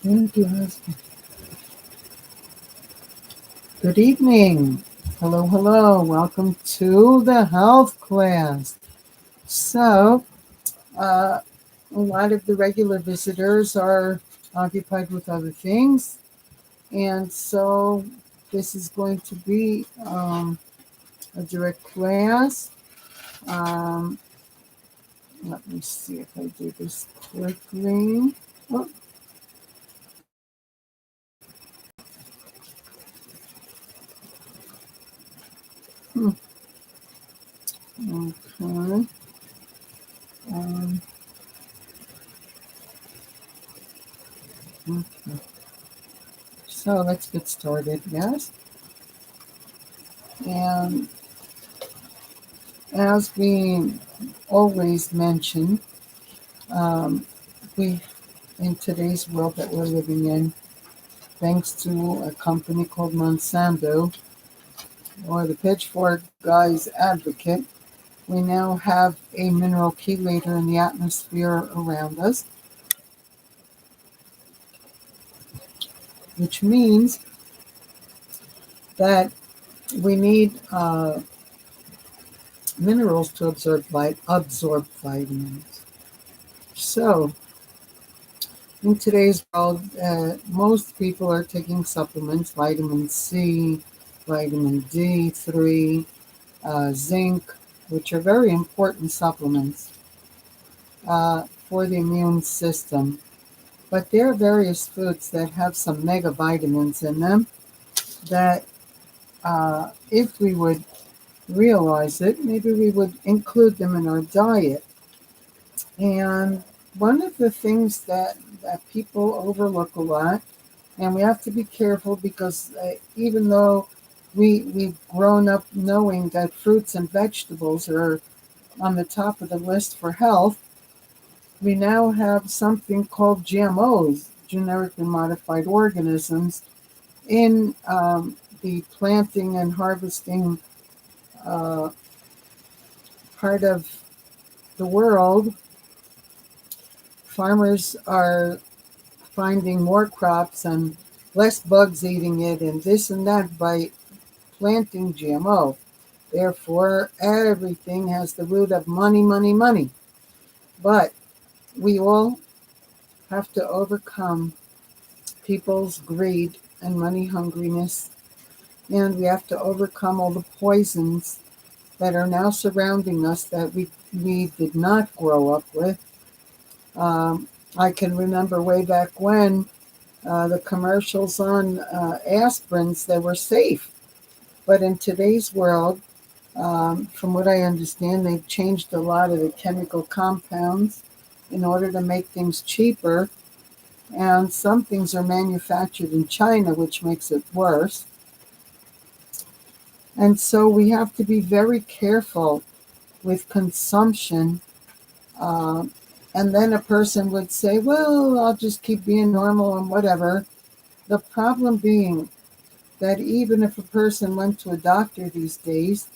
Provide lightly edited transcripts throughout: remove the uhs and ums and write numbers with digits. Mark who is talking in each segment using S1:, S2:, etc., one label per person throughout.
S1: Thank you, husband. Good evening. Hello, hello. Welcome to the health class. So, a lot of the regular visitors are occupied with other things. And so, this is going to be a direct class. Um, Let me see if I do this quickly. Oh, hmm, okay. Um, okay. So let's get started, yes? And as we always mention, um, we, in today's world that we're living in, thanks to a company called Monsanto, or the Pitchfork Guy's Advocate, we now have a mineral chelator in the atmosphere around us, which means that we need minerals to absorb vitamins. So, in today's world, most people are taking supplements, vitamin C, vitamin D3, zinc, which are very important supplements for the immune system. But there are various foods that have some mega vitamins in them that, if we would realize it, maybe we would include them in our diet. And one of the things that people overlook a lot, and we have to be careful because even though we've grown up knowing that fruits and vegetables are on the top of the list for health, we now have something called GMOs, genetically modified organisms, in the planting and harvesting uh, part of the world. Farmers are finding more crops and less bugs eating it and this and that by planting GMO. Therefore, everything has the root of money, money, money. But we all have to overcome people's greed and money hungriness, and we have to overcome all the poisons that are now surrounding us that we did not grow up with. I can remember way back when the commercials on aspirins, they were safe. But in today's world, from what I understand, they've changed a lot of the chemical compounds in order to make things cheaper. And some things are manufactured in China, which makes it worse. And so we have to be very careful with consumption. Uh, and then a person would say, well, I'll just keep being normal and whatever. The problem being that even if a person went to a doctor these days,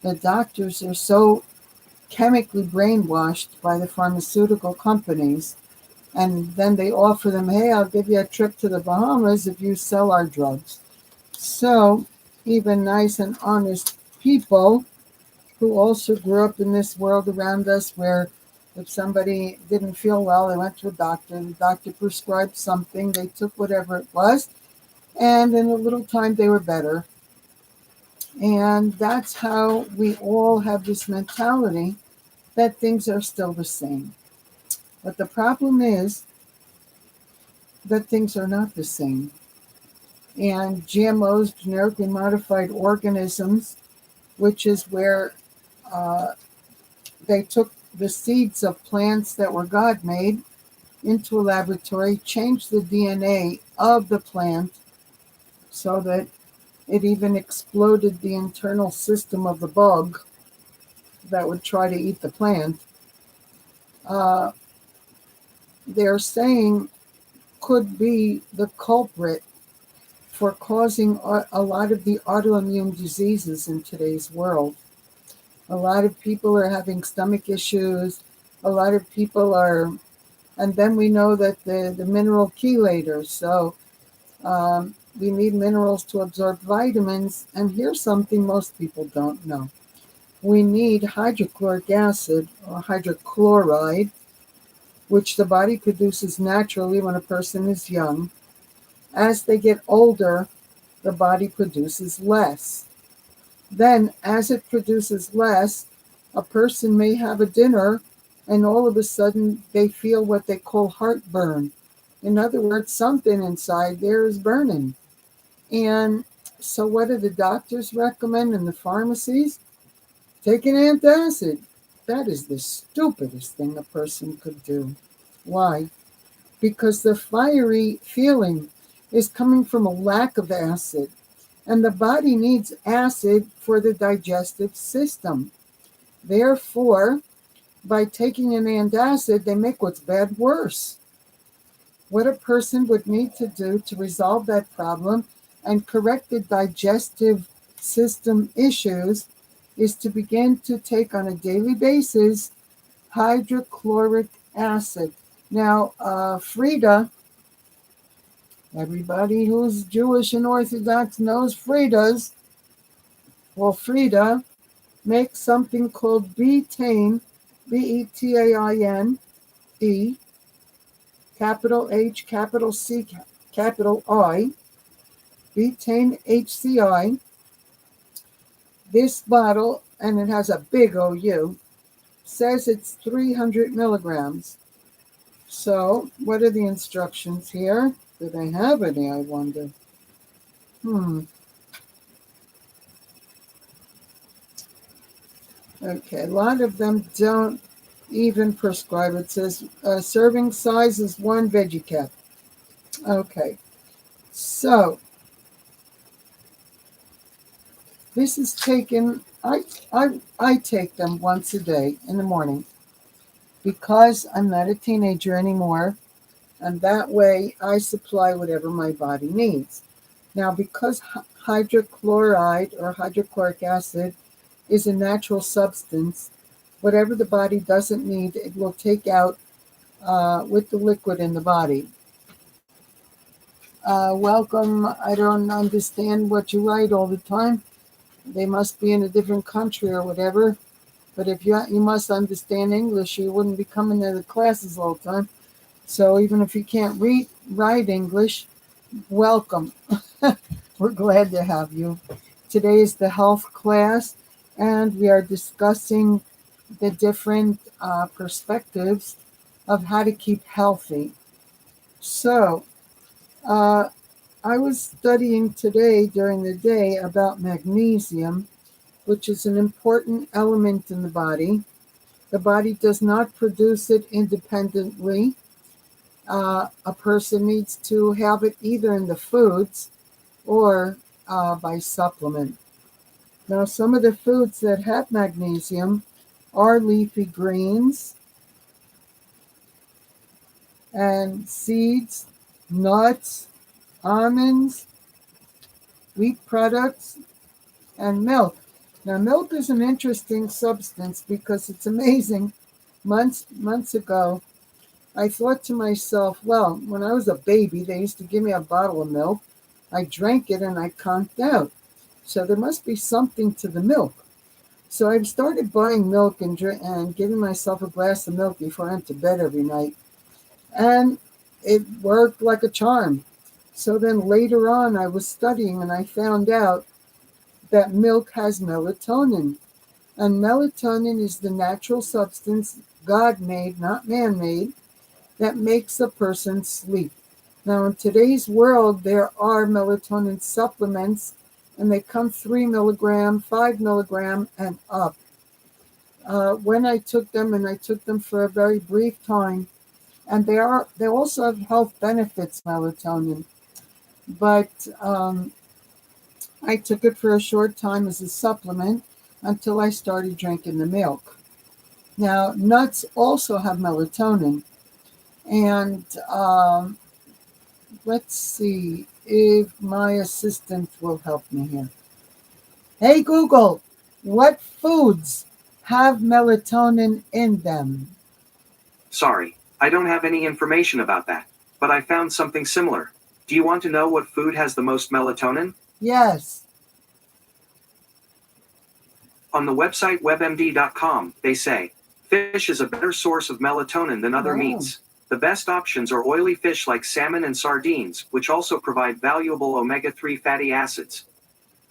S1: the doctors are so chemically brainwashed by the pharmaceutical companies. And then they offer them, hey, I'll give you a trip to the Bahamas if you sell our drugs. So even nice and honest people who also grew up in this world around us where if somebody didn't feel well, they went to a doctor, the doctor prescribed something, they took whatever it was, and in a little time they were better. And that's how we all have this mentality that things are still the same. But the problem is that things are not the same. And GMOs, genetically modified organisms, which is where uh, they took the seeds of plants that were God made into a laboratory, changed the DNA of the plant so that it even exploded the internal system of the bug that would try to eat the plant. Uh, they're saying could be the culprit for causing a lot of the autoimmune diseases in today's world. A lot of people are having stomach issues. A lot of people are And then we know that the mineral chelator. So we need minerals to absorb vitamins. And here's something most people don't know. We need hydrochloric acid or hydrochloride, which the body produces naturally when a person is young. As they get older, the body produces less. Then, as it produces less, a person may have a dinner and all of a sudden they feel what they call heartburn. In other words, something inside there is burning. And so, what do the doctors recommend in the pharmacies? Take an antacid. That is the stupidest thing a person could do. Why? Because the fiery feeling is coming from a lack of acid. And the body needs acid for the digestive system. Therefore, by taking an antacid, they make what's bad worse. What a person would need to do to resolve that problem and correct the digestive system issues is to begin to take on a daily basis hydrochloric acid. Now, Frida, everybody who's Jewish and Orthodox knows Frida's. Well, Frida makes something called betaine, Betaine, capital H, capital C, capital I, betaine HCI. This bottle, and it has a big OU, says it's 300 milligrams. So, what are the instructions here? Do they have any, I wonder? Okay, a lot of them don't even prescribe. It says serving size is 1 veggie cap. Okay, so this is taken, I take them once a day in the morning because I'm not a teenager anymore, and that way I supply whatever my body needs. Now, because hydrochloride or hydrochloric acid is a natural substance, whatever the body doesn't need, it will take out with the liquid in the body. Welcome. I don't understand what you write all the time. They must be in a different country or whatever. But if you must understand English, you wouldn't be coming to the classes all the time. So even if you can't write English, welcome. We're glad to have you. Today is the health class, and we are discussing the different perspectives of how to keep healthy. So, I was studying today during the day about magnesium, which is an important element in the body. The body does not produce it independently. A person needs to have it either in the foods or by supplement. Now, some of the foods that have magnesium are leafy greens and seeds, nuts, almonds, wheat products, and milk. Now, milk is an interesting substance because it's amazing. Months ago, I thought to myself, well, when I was a baby, they used to give me a bottle of milk. I drank it and I conked out. So there must be something to the milk. So I started buying milk and giving myself a glass of milk before I went to bed every night. And it worked like a charm. So then later on, I was studying and I found out that milk has melatonin. And melatonin is the natural substance God made, not man made, that makes a person sleep. Now, in today's world, there are melatonin supplements, and they come 3 milligram, 5 milligram, and up. When I took them, and I took them for a very brief time, and they also have health benefits, melatonin. But I took it for a short time as a supplement until I started drinking the milk. Now, nuts also have melatonin. And let's see if my assistant will help me here. Hey, Google, what foods have melatonin in them?
S2: Sorry, I don't have any information about that, but I found something similar. Do you want to know what food has the most melatonin?
S1: Yes.
S2: On the website webmd.com, they say, fish is a better source of melatonin than other
S1: Wow.
S2: meats. The best options are oily fish like salmon and sardines, which also provide valuable omega-3 fatty acids.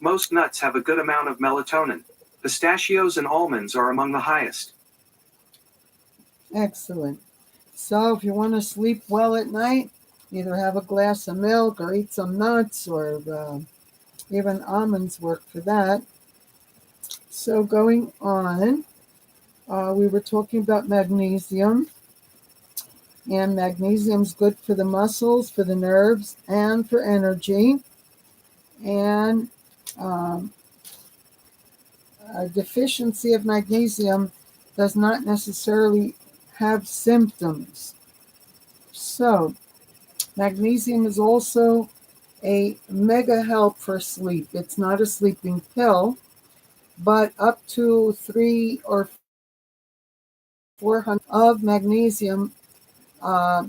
S2: Most nuts have a good amount of melatonin. Pistachios and almonds are among the highest.
S1: Excellent. So if you want to sleep well at night, either have a glass of milk or eat some nuts, or even almonds work for that. So going on, we were talking about magnesium. And magnesium is good for the muscles, for the nerves, and for energy. And a deficiency of magnesium does not necessarily have symptoms. So, magnesium is also a mega help for sleep. It's not a sleeping pill, but up to 300 or 400 of magnesium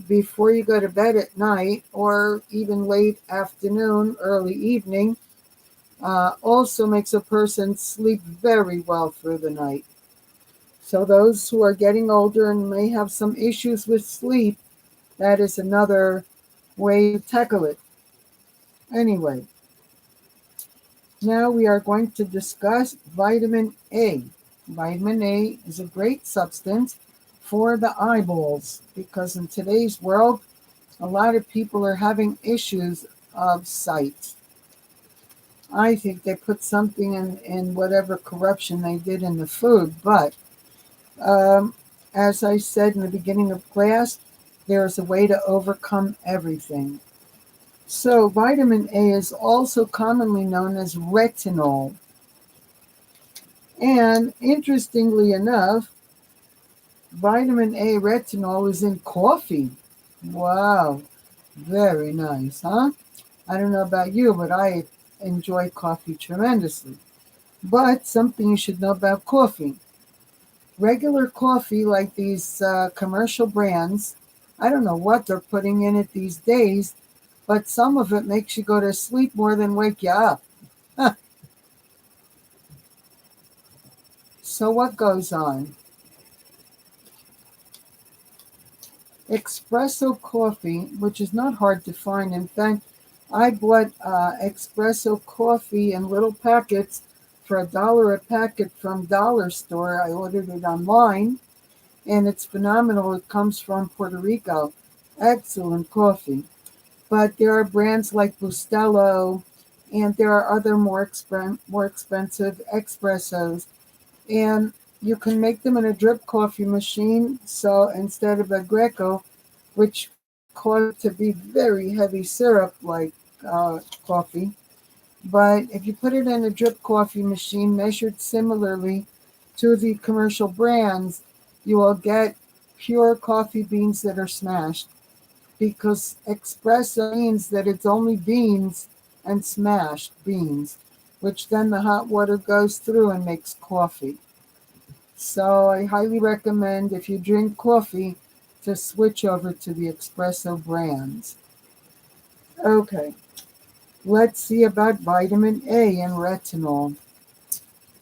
S1: before you go to bed at night, or even late afternoon, early evening, also makes a person sleep very well through the night. So those who are getting older and may have some issues with sleep, that is another way to tackle it. Anyway, now we are going to discuss vitamin A. Vitamin A is a great substance for the eyeballs, because in today's world, a lot of people are having issues of sight. I think they put something in whatever corruption they did in the food, but as I said in the beginning of class, there is a way to overcome everything. So vitamin A is also commonly known as retinol. And interestingly enough, vitamin A retinol is in coffee. Wow, very nice, huh? I don't know about you, but I enjoy coffee tremendously. But something you should know about coffee. Regular coffee, like these commercial brands, I don't know what they're putting in it these days, but some of it makes you go to sleep more than wake you up. So what goes on? Espresso coffee, which is not hard to find. In fact, I bought espresso coffee in little packets for $1 a packet from Dollar Store. I ordered it online, and it's phenomenal. It comes from Puerto Rico. Excellent coffee. But there are brands like Bustelo, and there are other more expensive espressos. And you can make them in a drip coffee machine. So instead of a Greco, which caused to be very heavy syrup like coffee, but if you put it in a drip coffee machine measured similarly to the commercial brands, you will get pure coffee beans that are smashed, because espresso means that it's only beans and smashed beans, which then the hot water goes through and makes coffee. So I highly recommend, if you drink coffee, to switch over to the espresso brands. Okay, let's see about vitamin A and retinol.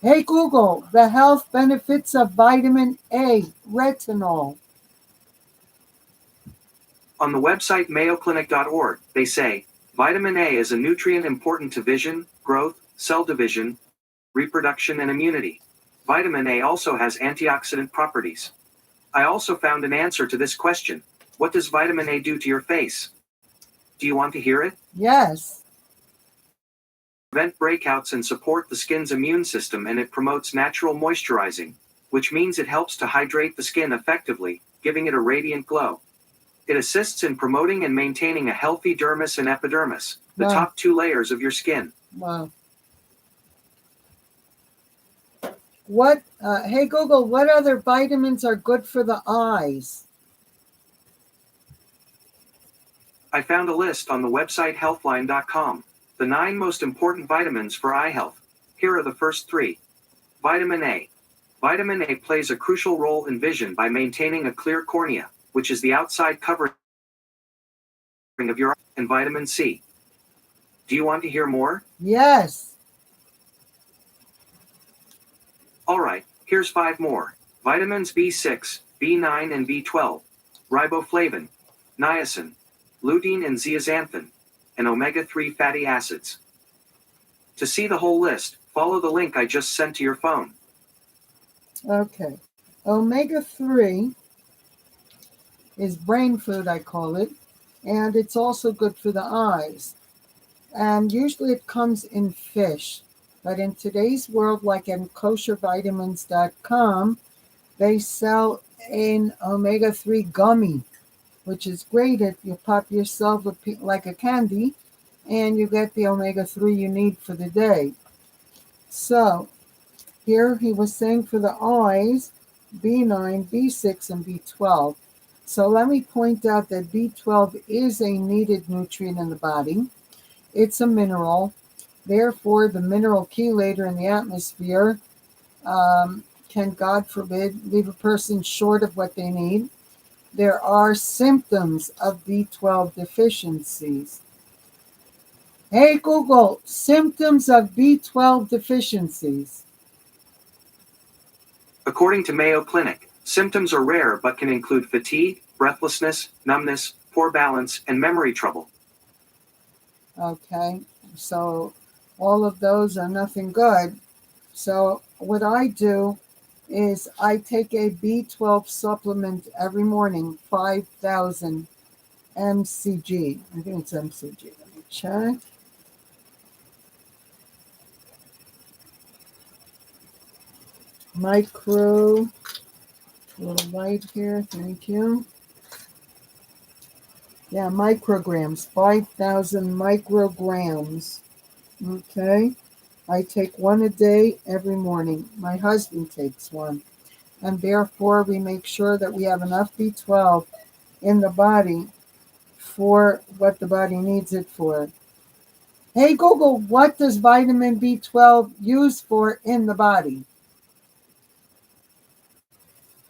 S1: Hey Google, the health benefits of vitamin A, retinol.
S2: On the website mayoclinic.org, they say, vitamin A is a nutrient important to vision, growth, cell division, reproduction, and immunity. Vitamin A also has antioxidant properties. I also found an answer to this question. What does vitamin A do to your face? Do you want to hear it?
S1: Yes.
S2: Prevent breakouts and support the skin's immune system, and it promotes natural moisturizing, which means it helps to hydrate the skin effectively, giving it a radiant glow. It assists in promoting and maintaining a healthy dermis and epidermis, the
S1: Wow.
S2: top two layers of your skin.
S1: Wow. Hey Google, what other vitamins are good for the eyes?
S2: I found a list on the website healthline.com. The 9 most important vitamins for eye health. Here are the first 3. Vitamin A. Vitamin A plays a crucial role in vision by maintaining a clear cornea, which is the outside covering of your eye, and vitamin C. Do you want to hear more?
S1: Yes.
S2: Alright, here's 5 more. Vitamins B6, B9 and B12, riboflavin, niacin, lutein and zeaxanthin, and omega-3 fatty acids. To see the whole list, follow the link I just sent to your phone.
S1: Okay. Omega-3 is brain food, I call it, and it's also good for the eyes. And usually it comes in fish. But in today's world, like in koshervitamins.com, they sell an omega-3 gummy, which is great if you pop yourself like a candy and you get the omega-3 you need for the day. So here he was saying for the eyes, B9, B6, and B12. So let me point out that B12 is a needed nutrient in the body. It's a mineral. Therefore, the mineral chelator in the atmosphere can, God forbid, leave a person short of what they need. There are symptoms of B12 deficiencies. Hey, Google, symptoms of B12 deficiencies.
S2: According to Mayo Clinic, symptoms are rare but can include fatigue, breathlessness, numbness, poor balance, and memory trouble.
S1: Okay, so all of those are nothing good. So what I do is I take a B12 supplement every morning, 5,000 mcg. I think it's mcg. Let me check. Micro, a little light here, thank you. Yeah, micrograms, 5,000 micrograms. Okay, I take one a day every morning. My husband takes one. And therefore, we make sure that we have enough B12 in the body for what the body needs it for. Hey, Google, what does vitamin B12 use for in the body?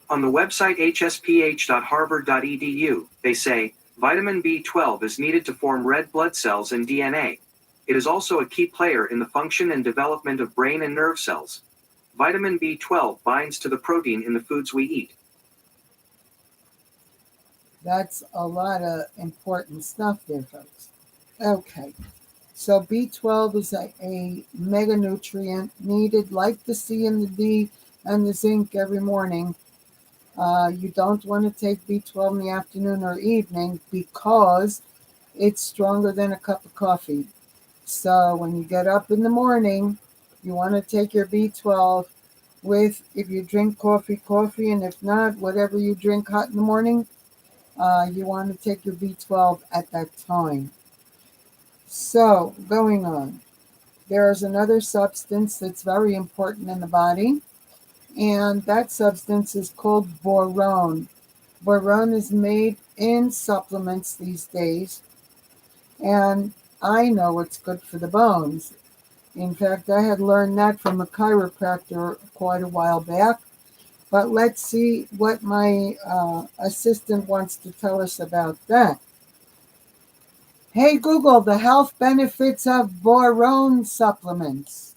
S2: On the website hsph.harvard.edu, they say, vitamin B12 is needed to form red blood cells and DNA. It is also a key player in the function and development of brain and nerve cells. Vitamin B12 binds to the protein in the foods we eat.
S1: That's a lot of important stuff there, folks. Okay, so B12 is a mega nutrient needed like the C and the D and the zinc every morning. You don't want to take B12 in the afternoon or evening because it's stronger than a cup of coffee. So when you get up in the morning, you want to take your B12 with, if you drink coffee, and if not, whatever you drink hot in the morning, you want to take your B12 at that time. So going on, there is another substance that's very important in the body, and that substance is called boron. Boron is made in supplements these days, and I know it's good for the bones. In fact, I had learned that from a chiropractor quite a while back. But let's see what my assistant wants to tell us about that. Hey, Google, the health benefits of boron supplements.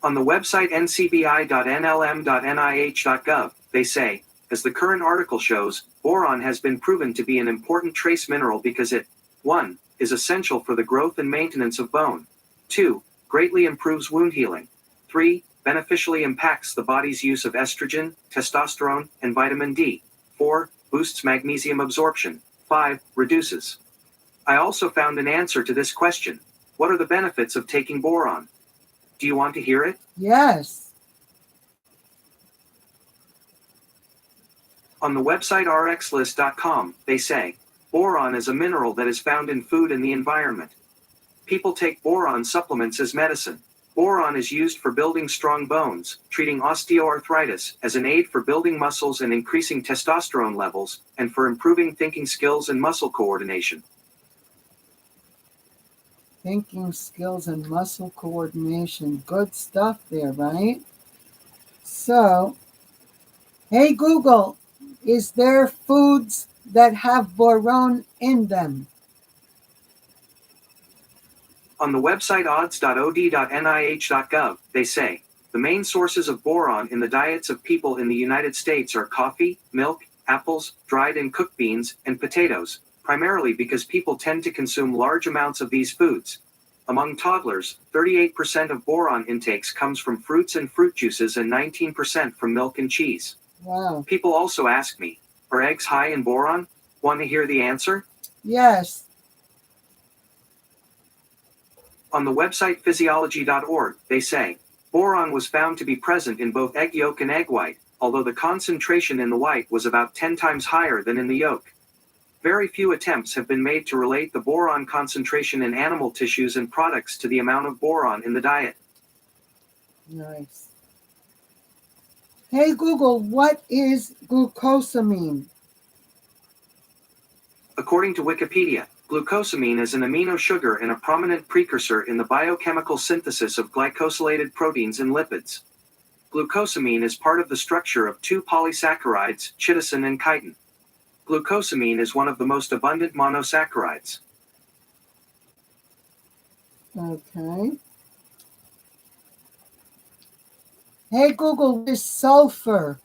S2: On the website ncbi.nlm.nih.gov, they say, as the current article shows, boron has been proven to be an important trace mineral because it 1. Is essential for the growth and maintenance of bone. 2. Greatly improves wound healing. 3. Beneficially impacts the body's use of estrogen, testosterone, and vitamin D. 4. Boosts magnesium absorption. 5. Reduces. I also found an answer to this question. What are the benefits of taking boron? Do you want to hear it?
S1: Yes.
S2: On the website rxlist.com, they say, boron is a mineral that is found in food and the environment. People take boron supplements as medicine. Boron is used for building strong bones, treating osteoarthritis, as an aid for building muscles and increasing testosterone levels, and for improving thinking skills and muscle coordination.
S1: Thinking skills and muscle coordination. Good stuff there, right? So, hey, Google, Is there foods that have boron in them?
S2: On the website odds.od.nih.gov, they say, the main sources of boron in the diets of people in the United States are coffee, milk, apples, dried and cooked beans, and potatoes, primarily because people tend to consume large amounts of these foods. Among toddlers, 38% of boron intakes comes from fruits and fruit juices and 19% from milk and cheese.
S1: Wow.
S2: People also ask me, are eggs high in boron? Want to hear the answer?
S1: Yes.
S2: On the website physiology.org, they say, boron was found to be present in both egg yolk and egg white, although the concentration in the white was about 10 times higher than in the yolk. Very few attempts have been made to relate the boron concentration in animal tissues and products to the amount of boron in the diet.
S1: Nice. Hey Google, what is glucosamine?
S2: According to Wikipedia, glucosamine is an amino sugar and a prominent precursor in the biochemical synthesis of glycosylated proteins and lipids. Glucosamine is part of the structure of two polysaccharides, chitosan and chitin. Glucosamine is one of the most abundant monosaccharides.
S1: Okay. Hey Google, what is sulfur?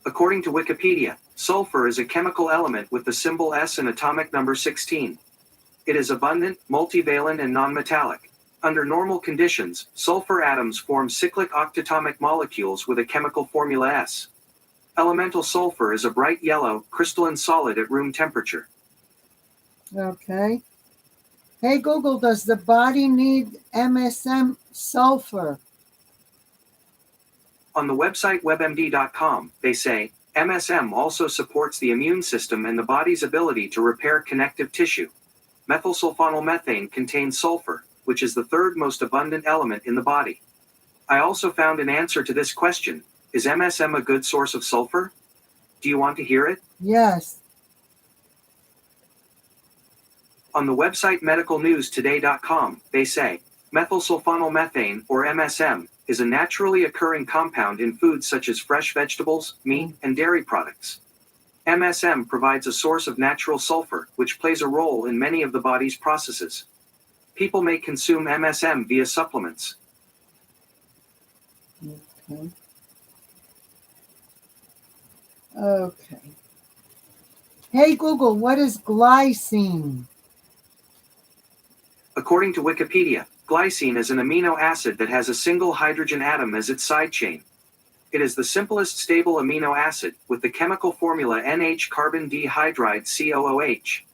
S2: According to Wikipedia, sulfur is a chemical element with the symbol S and atomic number 16. It is abundant, multivalent, and nonmetallic. Under normal conditions, sulfur atoms form cyclic octatomic molecules with a chemical formula S. Elemental sulfur is a bright yellow, crystalline solid at room temperature.
S1: Okay. Hey Google, does the body need MSM sulfur?
S2: On the website webmd.com, they say, MSM also supports the immune system and the body's ability to repair connective tissue. Methylsulfonylmethane contains sulfur, which is the third most abundant element in the body. I also found an answer to this question. Is MSM a good source of sulfur? Do you want to hear it?
S1: Yes.
S2: On the website medicalnewstoday.com, they say, methylsulfonylmethane, or MSM, is a naturally occurring compound in foods such as fresh vegetables, meat, and dairy products. MSM provides a source of natural sulfur, which plays a role in many of the body's processes. People may consume MSM via supplements.
S1: Okay. Okay. Hey Google, what is glycine?
S2: According to Wikipedia, glycine is an amino acid that has a single hydrogen atom as its side chain. It is the simplest stable amino acid, with the chemical formula NH carbon dihydride COOH.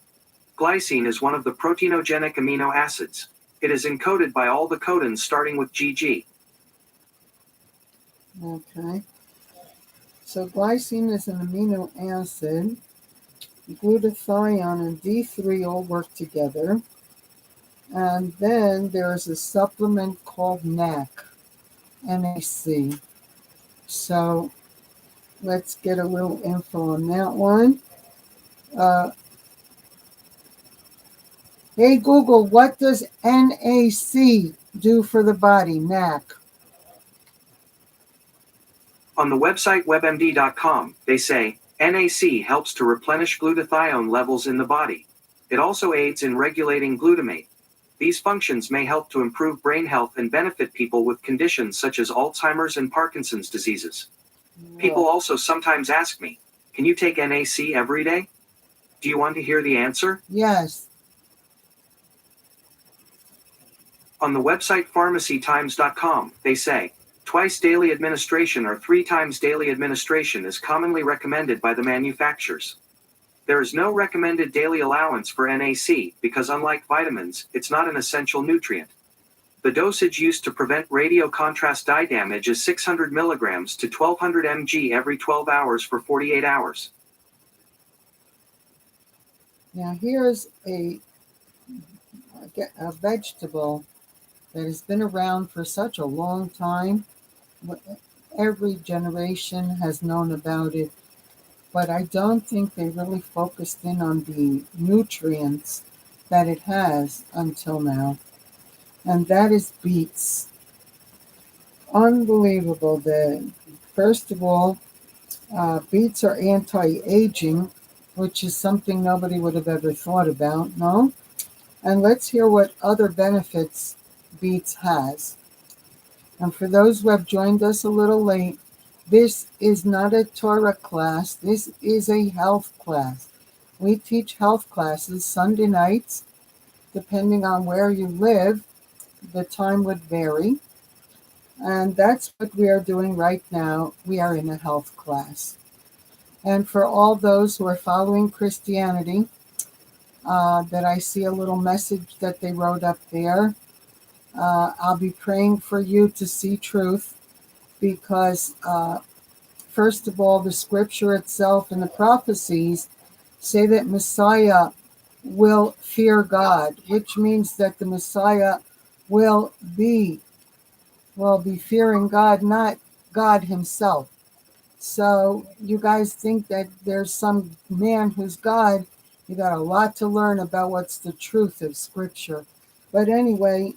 S2: Glycine is one of the proteinogenic amino acids. It is encoded by all the codons starting with GG.
S1: Okay. So glycine is an amino acid. Glutathione and D3 all work together. And then there's a supplement called NAC. So let's get a little info on that one. Hey Google, what does NAC do for the body? NAC.
S2: On the website webmd.com, they say, NAC helps to replenish glutathione levels in the body. It also aids in regulating glutamate. These functions may help to improve brain health and benefit people with conditions such as Alzheimer's and Parkinson's diseases. People also sometimes ask me, can you take NAC every day? Do you want to hear the answer?
S1: Yes.
S2: On the website pharmacytimes.com, they say, twice daily administration or 3 times daily administration is commonly recommended by the manufacturers. There is no recommended daily allowance for NAC because, unlike vitamins, it's not an essential nutrient. The dosage used to prevent radiocontrast dye damage is 600 milligrams to 1200 mg every 12 hours for 48 hours.
S1: Now here's a vegetable that has been around for such a long time. Every generation has known about it, but I don't think they really focused in on the nutrients that it has until now. And that is beets. Unbelievable. First of all, Beets are anti-aging, which is something nobody would have ever thought about, no? And let's hear what other benefits beets has. And for those who have joined us a little late, this is not a Torah class. This is a health class. We teach health classes Sunday nights. Depending on where you live, the time would vary. And that's what we are doing right now. We are in a health class. And for all those who are following Christianity, that I see a little message that they wrote up there. I'll be praying for you to see truth because, first of all, the scripture itself and the prophecies say that Messiah will fear God, which means that the Messiah will be fearing God, not God himself. So you guys think that there's some man who's God. You got a lot to learn about what's the truth of Scripture. But anyway,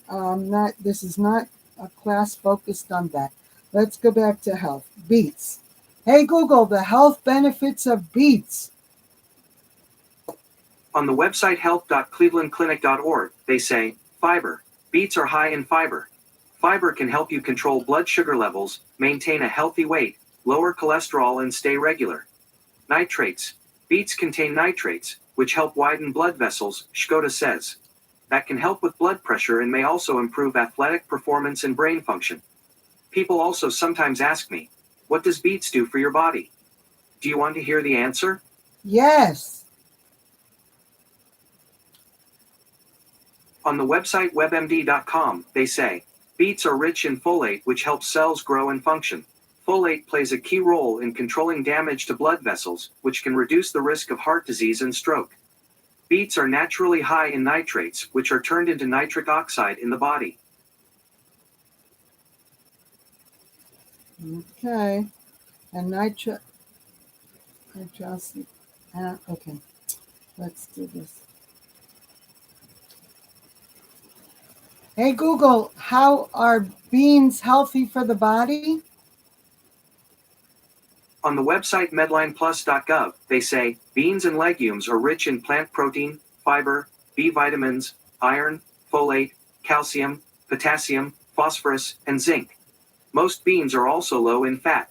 S1: this is not a class focused on that. Let's go back to health. Beets. Hey Google, the health benefits of beets.
S2: On the website health.clevelandclinic.org, they say, fiber. Beets are high in fiber. Fiber can help you control blood sugar levels, maintain a healthy weight, lower cholesterol, and stay regular. Nitrates. Beets contain nitrates, which help widen blood vessels, Shkoda says. That can help with blood pressure and may also improve athletic performance and brain function. People also sometimes ask me, what does beets do for your body? Do you want to hear the answer?
S1: Yes.
S2: On the website webmd.com, they say, beets are rich in folate, which helps cells grow and function. Folate plays a key role in controlling damage to blood vessels, which can reduce the risk of heart disease and stroke. Beets are naturally high in nitrates, which are turned into nitric oxide in the body.
S1: Okay. And okay. Let's do this. Hey Google, how are beans healthy for the body?
S2: On the website medlineplus.gov, they say, beans and legumes are rich in plant protein, fiber, B vitamins, iron, folate, calcium, potassium, phosphorus, and zinc. Most beans are also low in fat.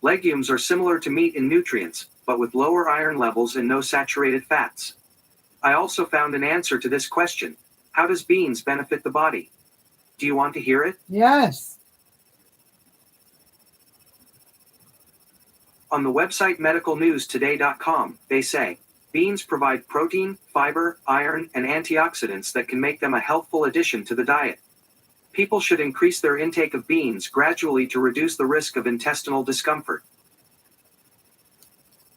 S2: Legumes are similar to meat in nutrients, but with lower iron levels and no saturated fats. I also found an answer to this question. How does beans benefit the body? Do you want to hear it?
S1: Yes.
S2: On the website medicalnewstoday.com, they say, beans provide protein, fiber, iron, and antioxidants that can make them a healthful addition to the diet. People should increase their intake of beans gradually to reduce the risk of intestinal discomfort.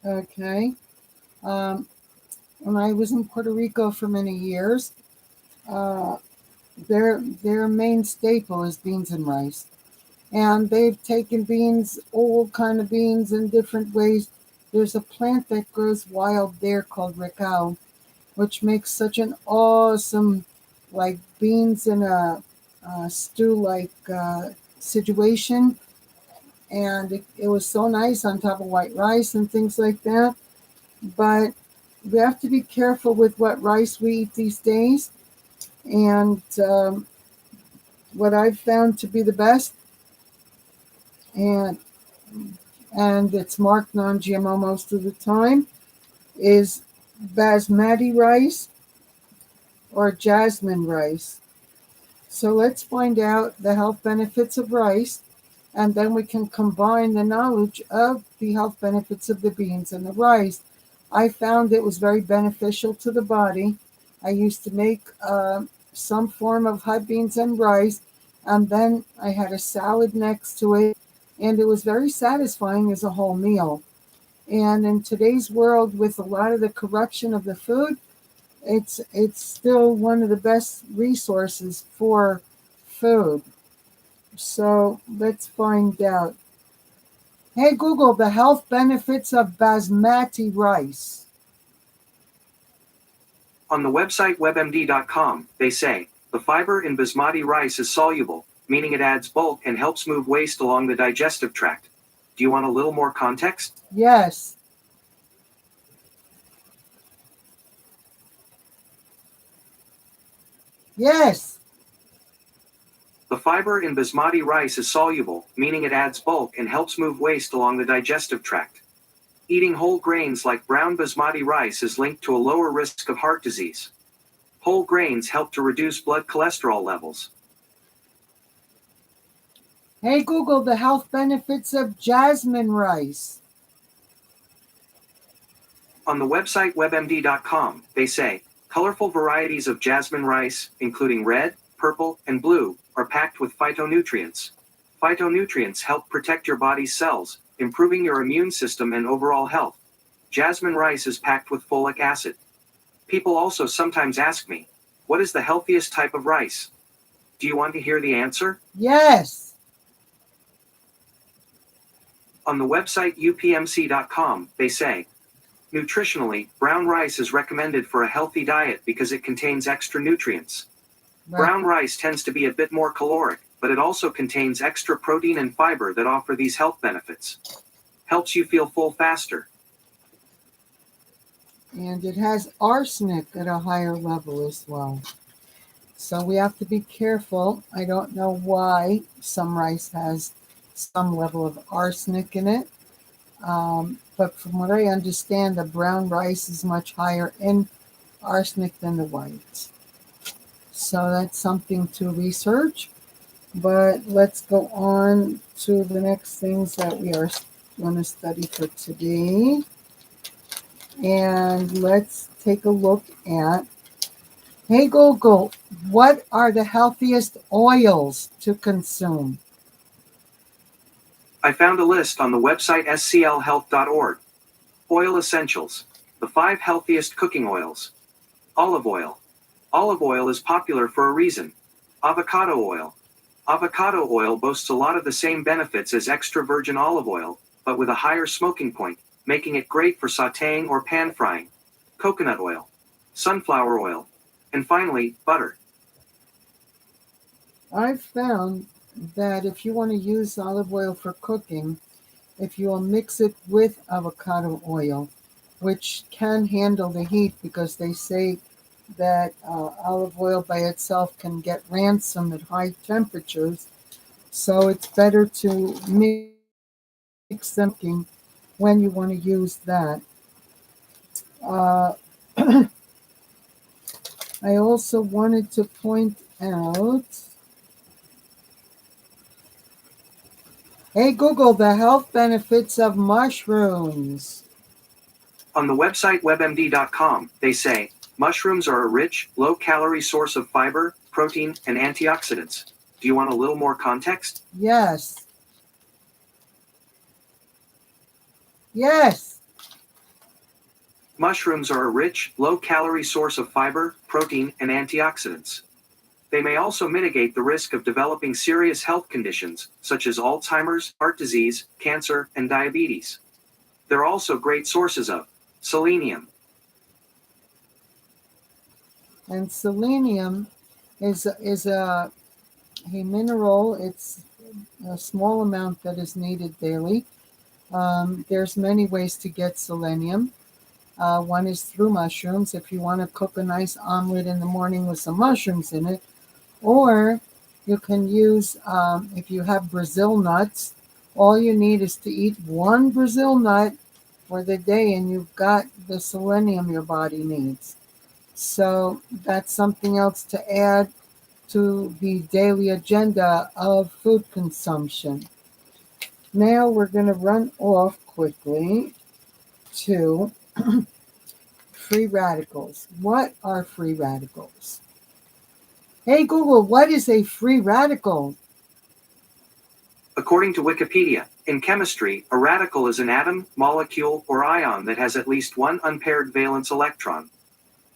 S1: Okay. When I was in Puerto Rico for many years, their main staple is beans and rice. And they've taken beans, all kind of beans in different ways. There's a plant that grows wild there called recao, which makes such an awesome, like beans in a stew-like situation. And it was so nice on top of white rice and things like that. But we have to be careful with what rice we eat these days. And what I've found to be the best, and it's marked non-GMO most of the time, is Basmati rice or Jasmine rice. So let's find out the health benefits of rice, and then we can combine the knowledge of the health benefits of the beans and the rice. I found it was very beneficial to the body. I used to make some form of hot beans and rice, and then I had a salad next to it, and it was very satisfying as a whole meal. And in today's world, with a lot of the corruption of the food, it's still one of the best resources for food. So let's find out. Hey Google, the health benefits of Basmati rice.
S2: On the website webmd.com, they say, the fiber in basmati rice is soluble, meaning it adds bulk and helps move waste along the digestive tract. Do you want a little more context?
S1: Yes. Yes.
S2: The fiber in basmati rice is soluble, meaning it adds bulk and helps move waste along the digestive tract. Eating whole grains like brown basmati rice is linked to a lower risk of heart disease. Whole grains help to reduce blood cholesterol levels.
S1: Hey Google, the health benefits of jasmine rice.
S2: On the website webmd.com, they say, colorful varieties of jasmine rice, including red, purple, and blue, are packed with phytonutrients. Phytonutrients help protect your body's cells, improving your immune system and overall health. Jasmine rice is packed with folic acid. People also sometimes ask me, what is the healthiest type of rice? Do you want to hear the answer?
S1: Yes.
S2: On the website upmc.com, they say, nutritionally, brown rice is recommended for a healthy diet because it contains extra nutrients.
S1: Right.
S2: Brown rice tends to be a bit more caloric, but it also contains extra protein and fiber that offer these health benefits. Helps you feel full faster.
S1: And it has arsenic at a higher level as well. So we have to be careful. I don't know why some rice has some level of arsenic in it. But from what I understand, the brown rice is much higher in arsenic than the white. So that's something to research. But let's go on to the next things that we are going to study for today. And let's take a look at, hey Google, what are the healthiest oils to consume?
S2: I found a list on the website sclhealth.org. Oil essentials. The 5 healthiest cooking oils. Olive oil. Olive oil is popular for a reason. Avocado oil. Avocado oil boasts a lot of the same benefits as extra virgin olive oil, but with a higher smoking point, making it great for sautéing or pan frying. Coconut oil. Sunflower oil. And finally, butter.
S1: I've found that if you want to use olive oil for cooking, if you will mix it with avocado oil, which can handle the heat because they say that olive oil by itself can get rancid at high temperatures. So it's better to mix them when you want to use that. I also wanted to point out, hey Google, the health benefits of mushrooms.
S2: On the website webmd.com, they say, mushrooms are a rich, low-calorie source of fiber, protein, and antioxidants. Do you want a little more context?
S1: Yes. Yes.
S2: Mushrooms are a rich, low-calorie source of fiber, protein, and antioxidants. They may also mitigate the risk of developing serious health conditions, such as Alzheimer's, heart disease, cancer, and diabetes. They're also great sources of selenium.
S1: And selenium is a mineral. It's a small amount that is needed daily. There's many ways to get selenium. One is through mushrooms. If you want to cook a nice omelet in the morning with some mushrooms in it, or you can use, if you have Brazil nuts, all you need is to eat one Brazil nut for the day and you've got the selenium your body needs. So that's something else to add to the daily agenda of food consumption. Now we're going to run off quickly to free radicals. What are free radicals? Hey Google, what is a free radical?
S2: According to Wikipedia, in chemistry, a radical is an atom, molecule, or ion that has at least one unpaired valence electron.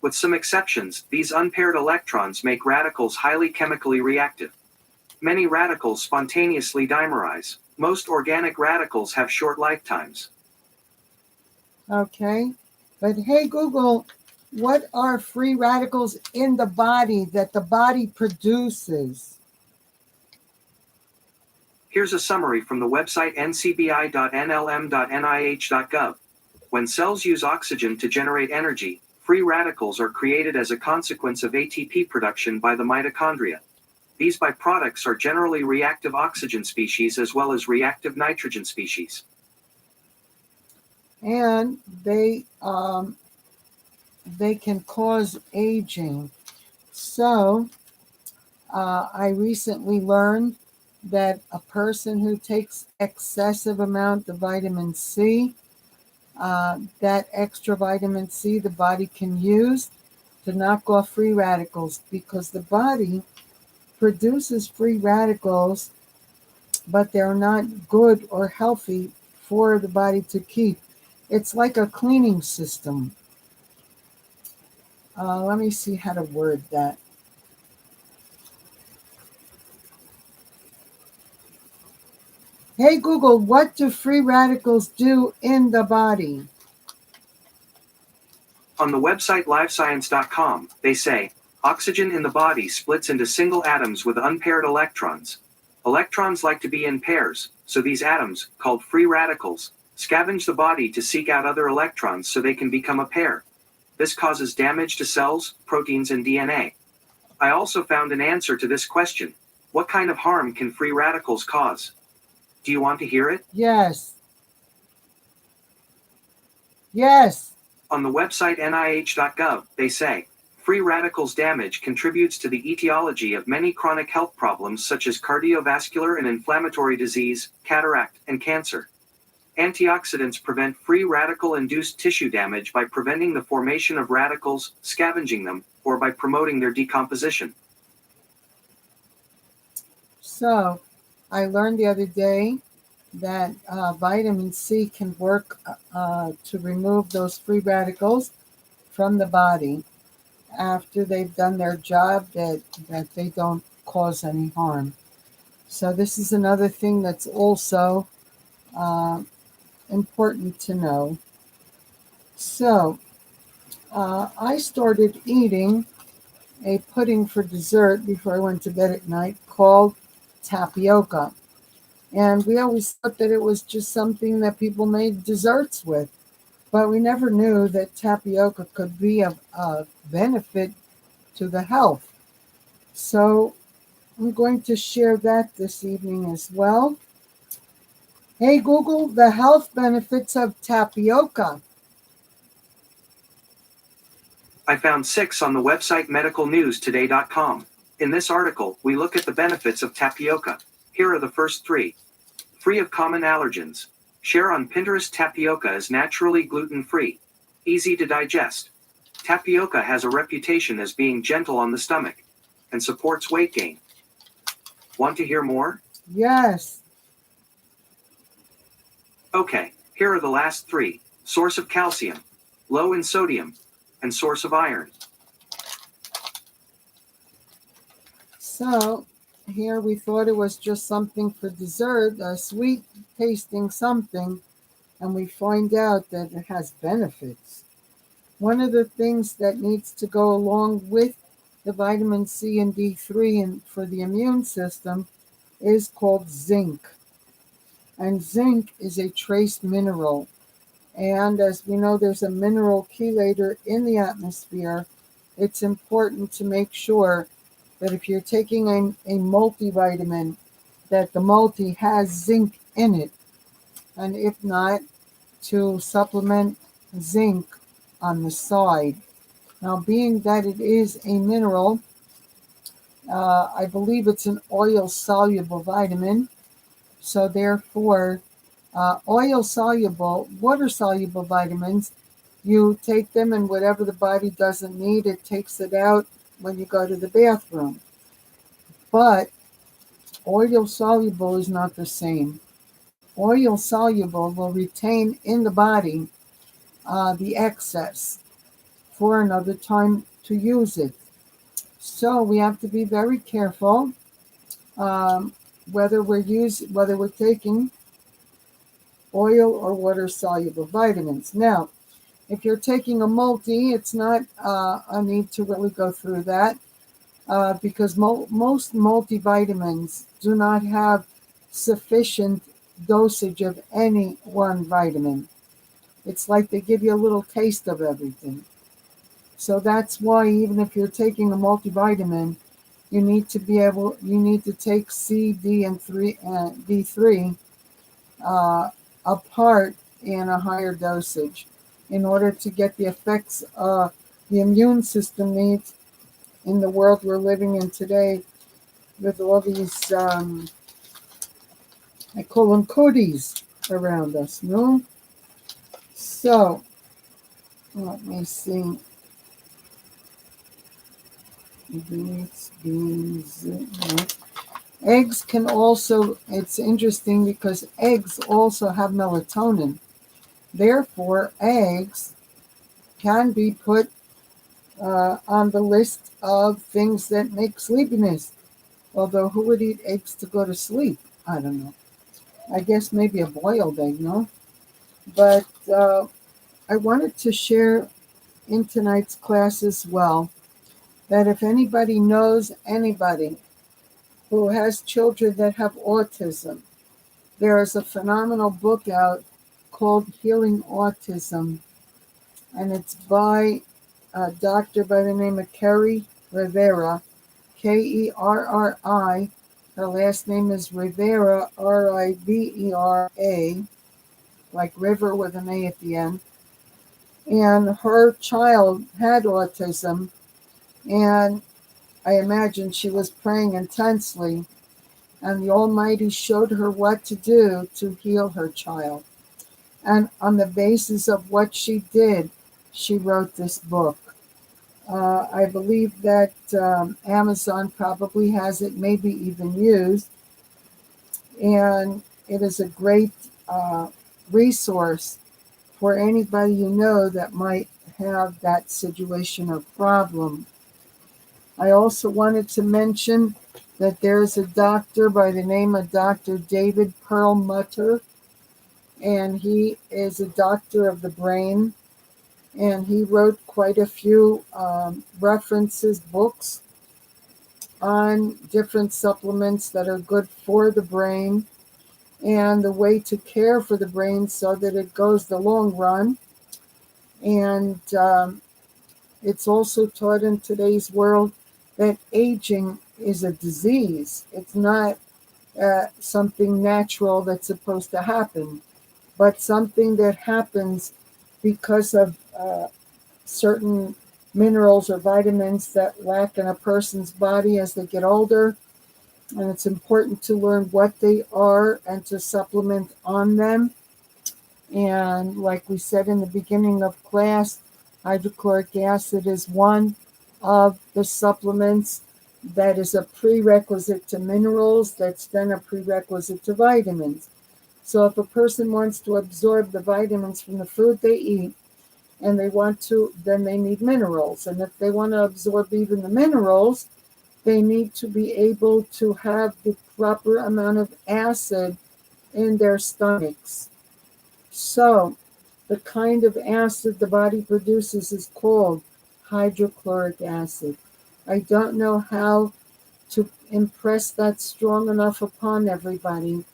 S2: With some exceptions, these unpaired electrons make radicals highly chemically reactive. Many radicals spontaneously dimerize. Most organic radicals have short lifetimes.
S1: Okay, but hey Google, what are free radicals in the body that the body produces?
S2: Here's a summary from the website ncbi.nlm.nih.gov. When cells use oxygen to generate energy, free radicals are created as a consequence of ATP production by the mitochondria. These byproducts are generally reactive oxygen species as well as reactive nitrogen species.
S1: And they can cause aging. So I recently learned that a person who takes excessive amount of vitamin C, that extra vitamin C the body can use to knock off free radicals, because the body produces free radicals, but they're not good or healthy for the body to keep. It's like a cleaning system. Let me see how to word that. Hey Google, what do free radicals do in the body?
S2: On the website livescience.com, they say, oxygen in the body splits into single atoms with unpaired electrons. Electrons like to be in pairs, so these atoms, called free radicals, scavenge the body to seek out other electrons so they can become a pair. This causes damage to cells, proteins, and DNA. I also found an answer to this question. What kind of harm can free radicals cause? Do you want to hear it?
S1: Yes. Yes.
S2: On the website nih.gov, they say, free radicals damage contributes to the etiology of many chronic health problems such as cardiovascular and inflammatory disease, cataract, and cancer. Antioxidants prevent free radical-induced tissue damage by preventing the formation of radicals, scavenging them, or by promoting their decomposition.
S1: So, I learned the other day that vitamin C can work to remove those free radicals from the body after they've done their job, that they don't cause any harm. So this is another thing that's also important to know. So I started eating a pudding for dessert before I went to bed at night called tapioca. And we always thought that it was just something that people made desserts with. But we never knew that tapioca could be of benefit to the health. So I'm going to share that this evening as well. Hey Google, the health benefits of tapioca.
S2: I found 6 on the website medicalnewstoday.com. In this article, we look at the benefits of tapioca. Here are the first 3. Free of common allergens. Share on Pinterest. Tapioca is naturally gluten-free. Easy to digest. Tapioca has a reputation as being gentle on the stomach and supports weight gain. Want to hear more?
S1: Yes.
S2: Okay, here are the last 3. Source of calcium, low in sodium, and source of iron.
S1: So here we thought it was just something for dessert, a sweet tasting something, and we find out that it has benefits. One of the things that needs to go along with the vitamin C and D3 and for the immune system is called zinc. And zinc is a trace mineral. And as we know, there's a mineral chelator in the atmosphere. It's important to make sure that if you're taking a multivitamin, that the multi has zinc in it. And if not, to supplement zinc on the side. Now, being that it is a mineral, I believe it's an oil-soluble vitamin. So therefore, oil-soluble, water-soluble vitamins, you take them and whatever the body doesn't need, it takes it out when you go to the bathroom. But oil-soluble is not the same. Oil-soluble will retain in the body the excess for another time to use it. So we have to be very careful whether we're taking oil or water soluble vitamins. Now, if you're taking a multi, it's not a need to really go through that because most multivitamins do not have sufficient dosage of any one vitamin. It's like they give you a little taste of everything. So that's why even if you're taking a multivitamin, you need to take C, D, and D3 apart in a higher dosage in order to get the effects the immune system needs in the world we're living in today with all these, I call them cooties around us, no? So, let me see. Beets, beans, eggs can also, it's interesting because eggs also have melatonin. Therefore, eggs can be put on the list of things that make sleepiness. Although, who would eat eggs to go to sleep? I don't know. I guess maybe a boiled egg, no? But I wanted to share in tonight's class as well that if anybody knows anybody who has children that have autism, there is a phenomenal book out called Healing Autism, and it's by a doctor by the name of Kerri Rivera, Kerri. Her last name is Rivera, Rivera, like river with an A at the end. And her child had autism, and I imagine she was praying intensely, and the Almighty showed her what to do to heal her child. And on the basis of what she did, she wrote this book. I believe that Amazon probably has it, maybe even used, and it is a great resource for anybody you know that might have that situation or problem. I also wanted to mention that there's a doctor by the name of Dr. David Perlmutter, and he is a doctor of the brain, and he wrote quite a few references, books on different supplements that are good for the brain and the way to care for the brain so that it goes the long run. And it's also taught in today's world that aging is a disease. It's not something natural that's supposed to happen, but something that happens because of certain minerals or vitamins that lack in a person's body as they get older. And it's important to learn what they are and to supplement on them. And like we said in the beginning of class, hydrochloric acid is one of the supplements that is a prerequisite to minerals, that's then a prerequisite to vitamins. So if a person wants to absorb the vitamins from the food they eat, and they want to, then they need minerals. And if they want to absorb even the minerals, they need to be able to have the proper amount of acid in their stomachs. So the kind of acid the body produces is called hydrochloric acid. I don't know how to impress that strong enough upon everybody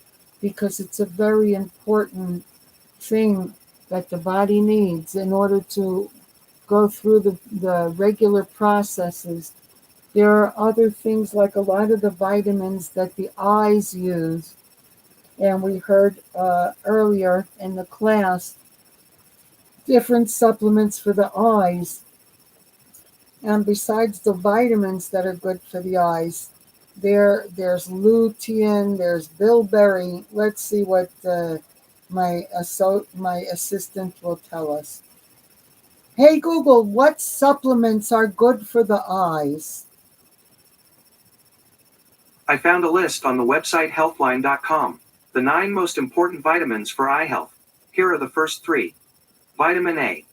S1: because it's a very important thing that the body needs in order to go through the regular processes. There are other things like a lot of the vitamins that the eyes use, and we heard earlier in the class, different supplements for the eyes. And besides the vitamins that are good for the eyes, there's lutein, there's bilberry. Let's see what my assistant will tell us. Hey Google, what supplements are good for the eyes?
S2: I found a list on the website healthline.com. The 9 most important vitamins for eye health. Here are the first 3. Vitamin A.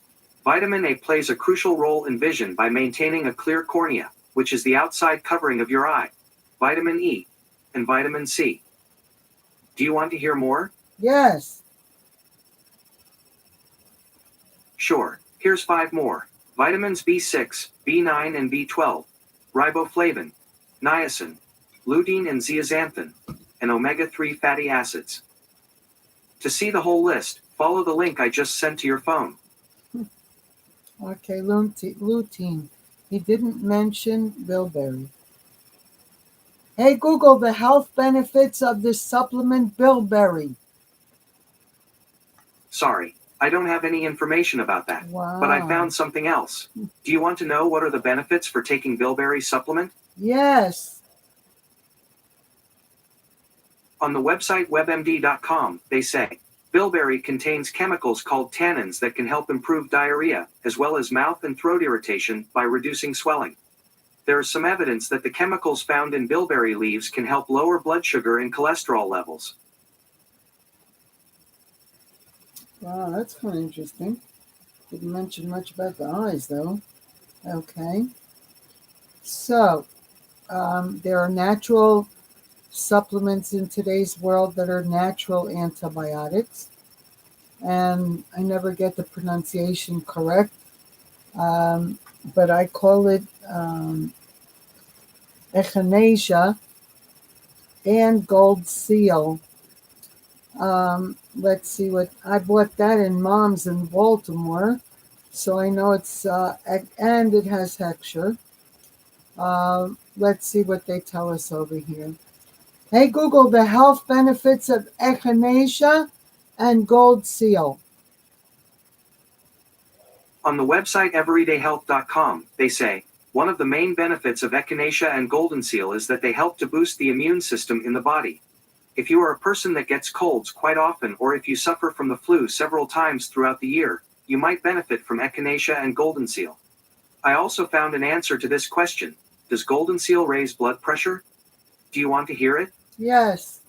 S2: Vitamin A plays a crucial role in vision by maintaining a clear cornea, which is the outside covering of your eye. Vitamin E. And vitamin C. Do you want to hear more?
S1: Yes.
S2: Sure, here's 5 more. Vitamins B6, B9 and B12. Riboflavin. Niacin. Lutein and zeaxanthin. and omega-3 fatty acids. To see the whole list, follow the link I just sent to your phone.
S1: Okay, lutein. He didn't mention bilberry. Hey Google, the health benefits of the supplement bilberry.
S2: Sorry, I don't have any information about that.
S1: Wow.
S2: But I found something else. Do you want to know what are the benefits for taking bilberry supplement?
S1: Yes.
S2: On the website webmd.com, they say, bilberry contains chemicals called tannins that can help improve diarrhea, as well as mouth and throat irritation, by reducing swelling. There is some evidence that the chemicals found in bilberry leaves can help lower blood sugar and cholesterol levels.
S1: Wow, that's kind of interesting. Didn't mention much about the eyes, though. Okay. So, there are natural supplements in today's world that are natural antibiotics. And I never get the pronunciation correct, but I call it Echinacea and Goldenseal. Let's see what I bought that in Mom's in Baltimore, so I know it's and it has hexture. Let's see what they tell us over here. Hey Google, the health benefits of Echinacea and Goldenseal.
S2: On the website everydayhealth.com, they say, one of the main benefits of Echinacea and Goldenseal is that they help to boost the immune system in the body. If you are a person that gets colds quite often, or if you suffer from the flu several times throughout the year, you might benefit from Echinacea and Goldenseal. I also found an answer to this question. Does Goldenseal raise blood pressure? Do you want to hear it?
S1: Yes.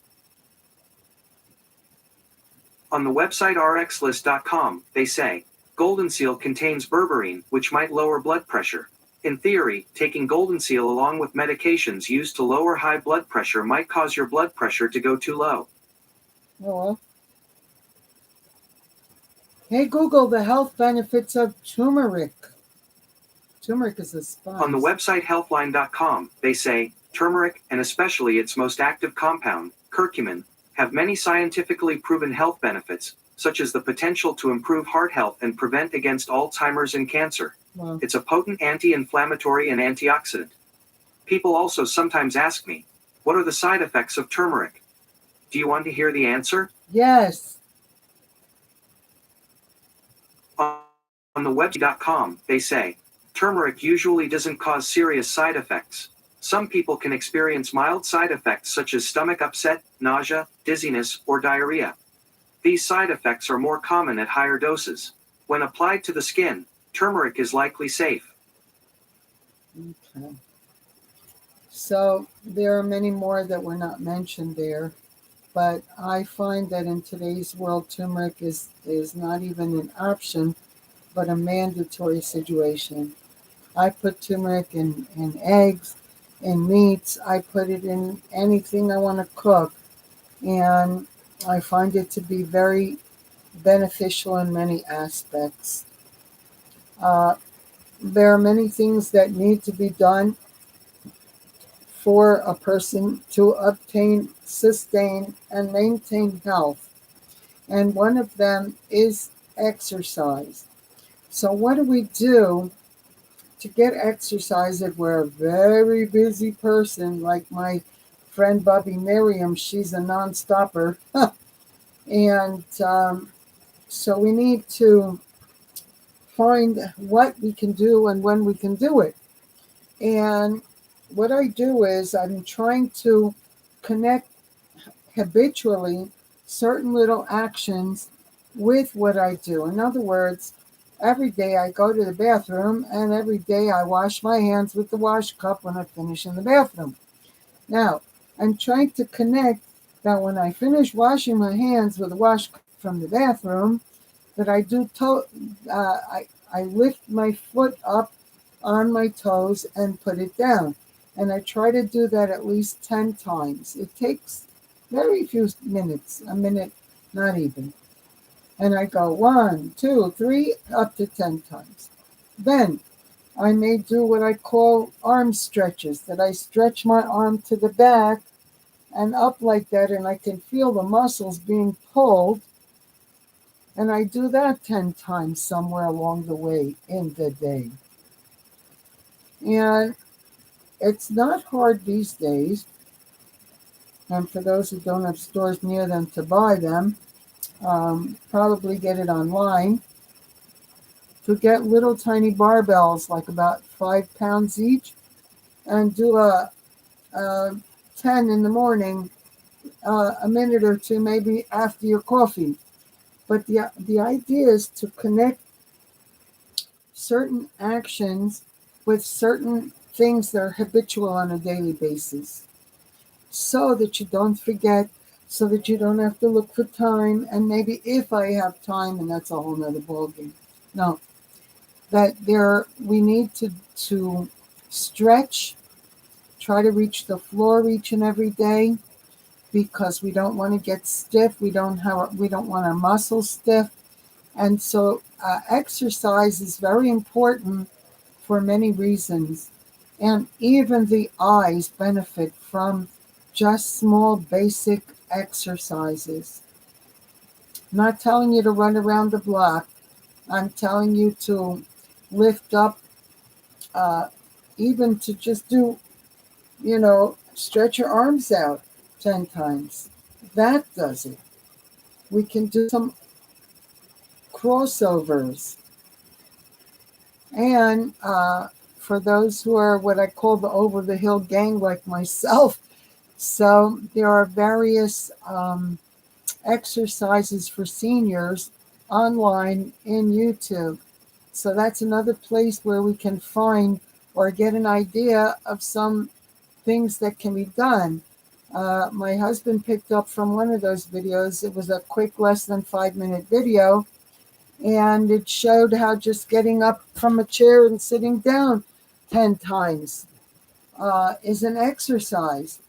S2: On the website rxlist.com, they say, Goldenseal contains berberine, which might lower blood pressure. In theory, taking Goldenseal along with medications used to lower high blood pressure might cause your blood pressure to go too low.
S1: Oh. Hey Google, the health benefits of turmeric. Turmeric is a spice.
S2: On the website healthline.com, they say, turmeric, and especially its most active compound, curcumin, have many scientifically proven health benefits, such as the potential to improve heart health and prevent against Alzheimer's and cancer.
S1: Wow.
S2: It's a potent anti-inflammatory and antioxidant. People also sometimes ask me, what are the side effects of turmeric? Do you want to hear the answer?
S1: Yes.
S2: On the website.com, they say, turmeric usually doesn't cause serious side effects. Some people can experience mild side effects such as stomach upset, nausea, dizziness, or diarrhea. These side effects are more common at higher doses. When applied to the skin, turmeric is likely safe.
S1: Okay. So there are many more that were not mentioned there, but I find that in today's world, turmeric is not even an option, but a mandatory situation. I put turmeric in eggs, in meats. I put it in anything I want to cook, and I find it to be very beneficial in many aspects. There are many things that need to be done for a person to obtain, sustain, and maintain health. And one of them is exercise. So what do we do to get exercise if we're a very busy person like my friend Bobby Miriam? She's a non-stopper. And so we need to find what we can do and when we can do it. And what I do is I'm trying to connect habitually certain little actions with what I do. In other words, every day I go to the bathroom, and every day I wash my hands with the wash cup when I finish in the bathroom. Now, I'm trying to connect that when I finish washing my hands with the wash cup from the bathroom, that I do I lift my foot up on my toes and put it down. And I try to do that at least 10 times. It takes very few minutes, a minute, not even. And I go 1, 2, 3, up to 10 times. Then I may do what I call arm stretches, that I stretch my arm to the back and up like that, and I can feel the muscles being pulled. And I do that 10 times somewhere along the way in the day. And it's not hard these days. And for those who don't have stores near them to buy them, probably get it online, to get little tiny barbells, like about 5 pounds each, and do a 10 in the morning, a minute or two maybe after your coffee. But the idea is to connect certain actions with certain things that are habitual on a daily basis, so that you don't forget, so that you don't have to look for time, and maybe if I have time, and that's a whole nother ballgame. No, that we need to stretch, try to reach the floor each and every day, because we don't want to get stiff. We don't want our muscles stiff. And so exercise is very important for many reasons. And even the eyes benefit from just small basic exercises. I'm not telling you to run around the block. I'm telling you to lift up, even to just do, stretch your arms out 10 times. That does it. We can do some crossovers. And for those who are what I call the over the hill gang, like myself, so there are various exercises for seniors online in YouTube. So that's another place where we can find or get an idea of some things that can be done. My husband picked up from one of those videos. It was a quick, less than 5-minute video, and it showed how just getting up from a chair and sitting down 10 times is an exercise.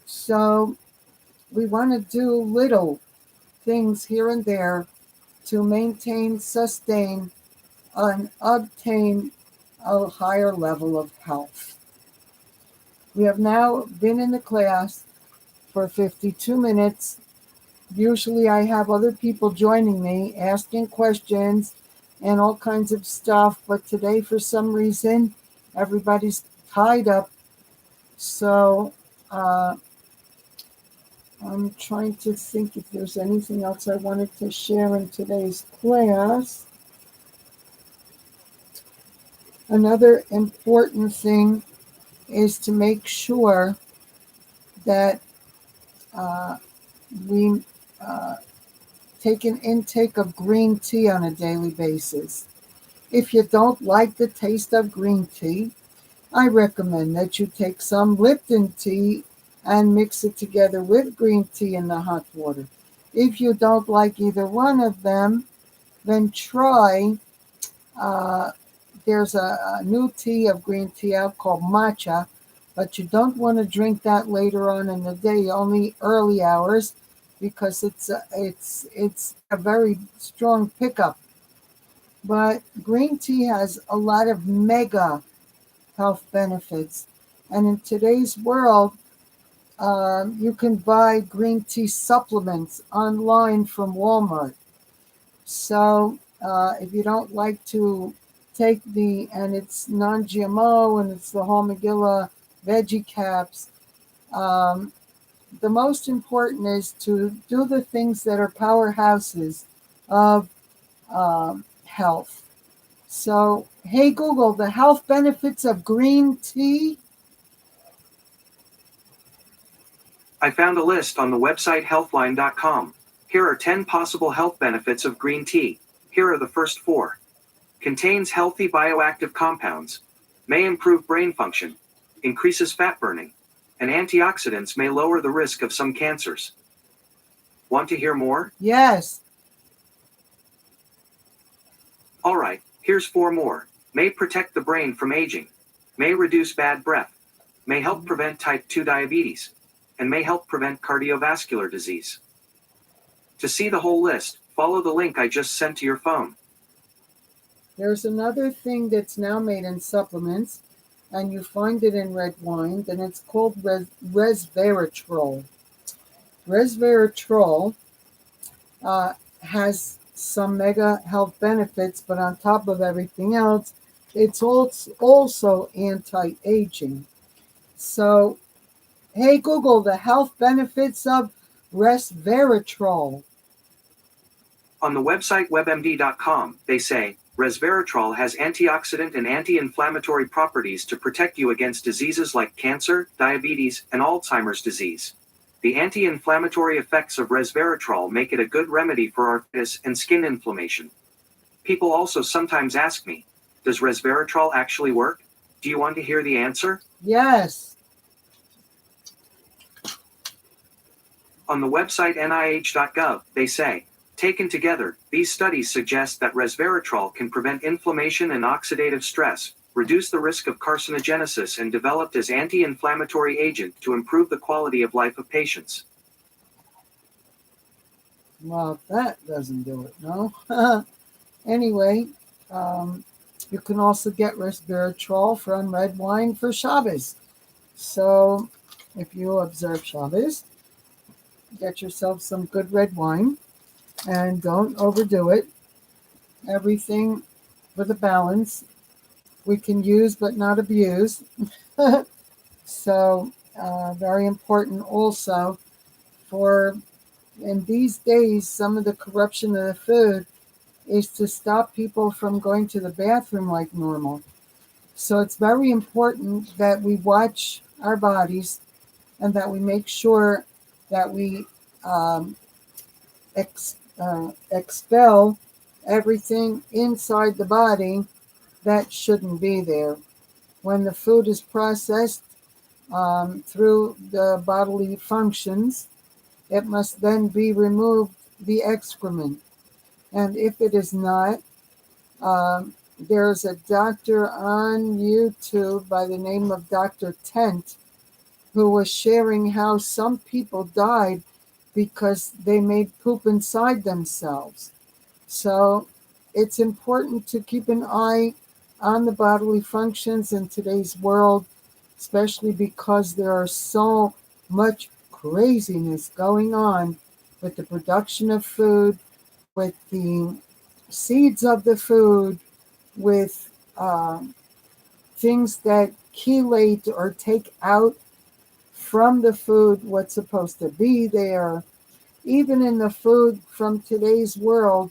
S1: So we want to do little things here and there to maintain, sustain, and obtain a higher level of health. We have now been in the class for 52 minutes. Usually I have other people joining me, asking questions and all kinds of stuff, but today for some reason everybody's tied up. So I'm trying to think if there's anything else I wanted to share in today's class. Another important thing is to make sure that we take an intake of green tea on a daily basis. If you don't like the taste of green tea, I recommend that you take some Lipton tea and mix it together with green tea in the hot water. If you don't like either one of them, then try, there's a new tea of green tea out called matcha, but you don't want to drink that later on in the day, only early hours, because it's a very strong pickup. But green tea has a lot of mega health benefits. And in today's world, you can buy green tea supplements online from Walmart. So if you don't like to take and it's non-GMO and it's the whole Megillah veggie caps, the most important is to do the things that are powerhouses of health. So, hey Google, the health benefits of green tea.
S2: I found a list on the website healthline.com. Here are 10 possible health benefits of green tea. Here are the first 4. Contains healthy bioactive compounds. May improve brain function. Increases fat burning. And antioxidants may lower the risk of some cancers. Want to hear more?
S1: Yes.
S2: All right, here's 4 more. May protect the brain from aging. May reduce bad breath. May help prevent type 2 diabetes. And may help prevent cardiovascular disease. To see the whole list, follow the link I just sent to your phone.
S1: There's another thing that's now made in supplements, and you find it in red wine, and it's called resveratrol. Resveratrol has some mega health benefits, but on top of everything else, it's also anti-aging. So, hey Google, the health benefits of resveratrol.
S2: On the website webmd.com, they say, resveratrol has antioxidant and anti-inflammatory properties to protect you against diseases like cancer, diabetes, and Alzheimer's disease. The anti-inflammatory effects of resveratrol make it a good remedy for arthritis and skin inflammation. People also sometimes ask me, does resveratrol actually work? Do you want to hear the answer?
S1: Yes.
S2: On the website nih.gov, they say, taken together, these studies suggest that resveratrol can prevent inflammation and oxidative stress, reduce the risk of carcinogenesis, and developed as anti-inflammatory agent to improve the quality of life of patients.
S1: Well, that doesn't do it, no? Anyway, you can also get resveratrol from red wine for Shabbos. So if you observe Shabbos, get yourself some good red wine and don't overdo it. Everything with a balance. We can use but not abuse. So very important also for, in these days, some of the corruption of the food is to stop people from going to the bathroom like normal. So it's very important that we watch our bodies and that we make sure that we expel everything inside the body that shouldn't be there. When the food is processed through the bodily functions, it must then be removed, the excrement. And if it is not, there's a doctor on YouTube by the name of Dr. Tent who was sharing how some people died because they made poop inside themselves. So it's important to keep an eye on the bodily functions in today's world, especially because there are so much craziness going on with the production of food, with the seeds of the food, with things that chelate or take out from the food what's supposed to be there. Even in the food from today's world,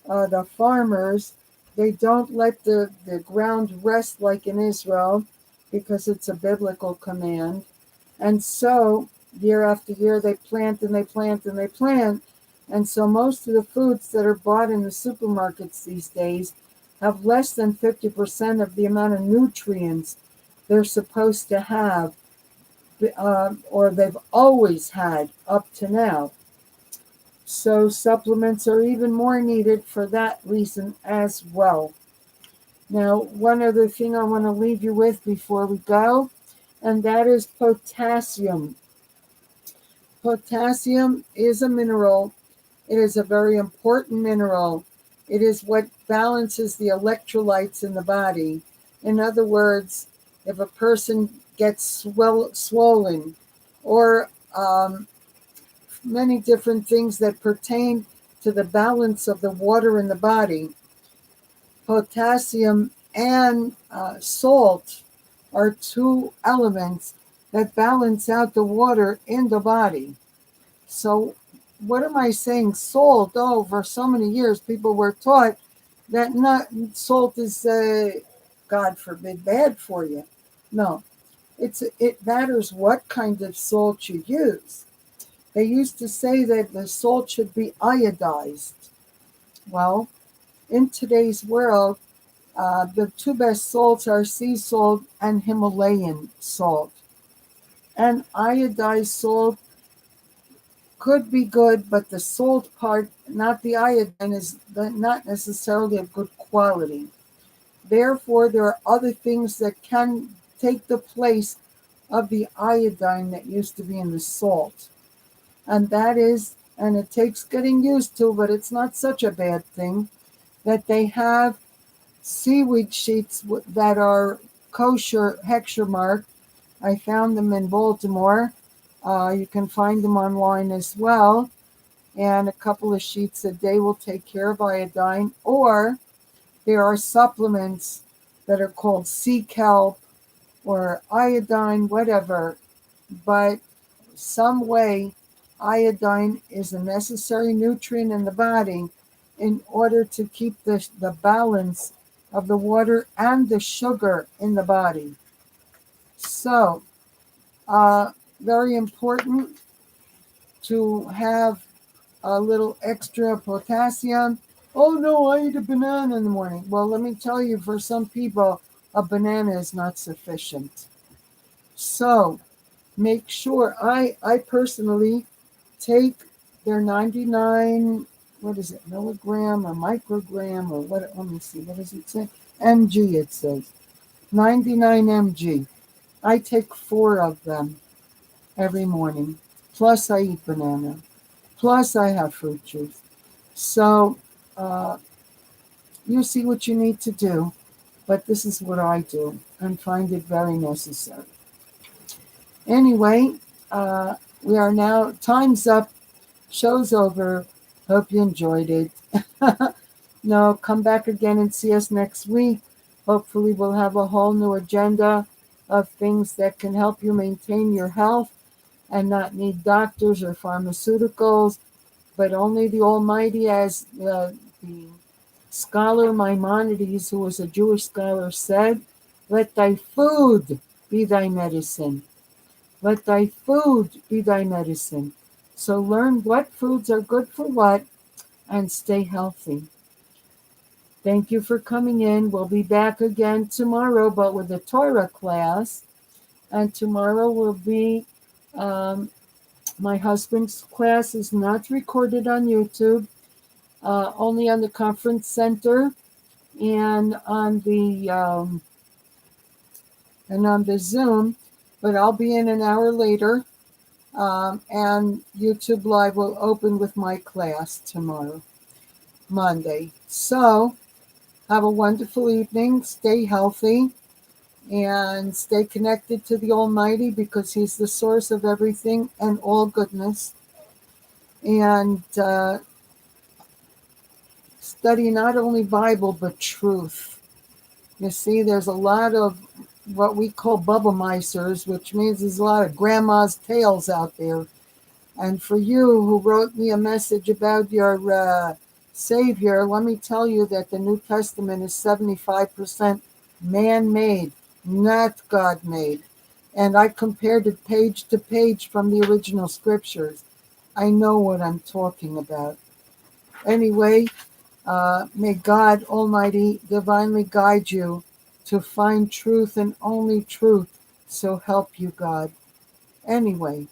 S1: the farmers, they don't let the ground rest like in Israel because it's a biblical command. And so year after year they plant and they plant and they plant. And so most of the foods that are bought in the supermarkets these days have less than 50% of the amount of nutrients they're supposed to have, or they've always had up to now. So supplements are even more needed for that reason as well. Now, one other thing I want to leave you with before we go, and that is potassium. Potassium is a mineral. It is a very important mineral. It is what balances the electrolytes in the body. In other words, if a person gets swollen or many different things that pertain to the balance of the water in the body, potassium and salt are two elements that balance out the water in the body. So what am I saying? Salt, for so many years people were taught that salt is, God forbid, bad for you. No, it matters what kind of salt you use. They used to say that the salt should be iodized. Well, in today's world, the two best salts are sea salt and Himalayan salt. And iodized salt could be good, but the salt part, not the iodine, is not necessarily of good quality. Therefore, there are other things that can take the place of the iodine that used to be in the salt. And that is, and it takes getting used to, but it's not such a bad thing, that they have seaweed sheets that are kosher, hechsher marked. I found them in Baltimore. You can find them online as well. And a couple of sheets a day will take care of iodine. Or there are supplements that are called sea kelp or iodine, whatever. But some way, iodine is a necessary nutrient in the body in order to keep the balance of the water and the sugar in the body. So, very important to have a little extra potassium. Oh no, I eat a banana in the morning. Well, let me tell you, for some people, a banana is not sufficient. So, make sure, I personally take their 99, what is it, milligram or microgram or what, let me see, what does it say? Mg, it says. 99 mg. I take 4 of them every morning. Plus I eat banana. Plus I have fruit juice. So uh, you see what you need to do. But this is what I do and find it very necessary. Anyway, we are now, time's up. Show's over. Hope you enjoyed it. No, come back again and see us next week. Hopefully we'll have a whole new agenda of things that can help you maintain your health and not need doctors or pharmaceuticals, but only the Almighty, as the scholar Maimonides, who was a Jewish scholar, said, let thy food be thy medicine. Let thy food be thy medicine. So learn what foods are good for what and stay healthy. Thank you for coming in. We'll be back again tomorrow, but with a Torah class. And tomorrow will be, my husband's class is not recorded on YouTube, only on the conference center and on the Zoom. But I'll be in an hour later. And YouTube Live will open with my class tomorrow, Monday. So, have a wonderful evening. Stay healthy and stay connected to the Almighty, because He's the source of everything and all goodness. And study not only Bible, but truth. You see, there's a lot of what we call bubble-micers, which means there's a lot of grandma's tales out there. And for you who wrote me a message about your Savior, let me tell you that the New Testament is 75% man-made, not God-made. And I compared it page to page from the original scriptures. I know what I'm talking about. Anyway, may God Almighty divinely guide you to find truth and only truth. So help you, God. Anyway.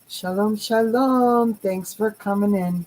S1: Shalom, shalom. Thanks for coming in.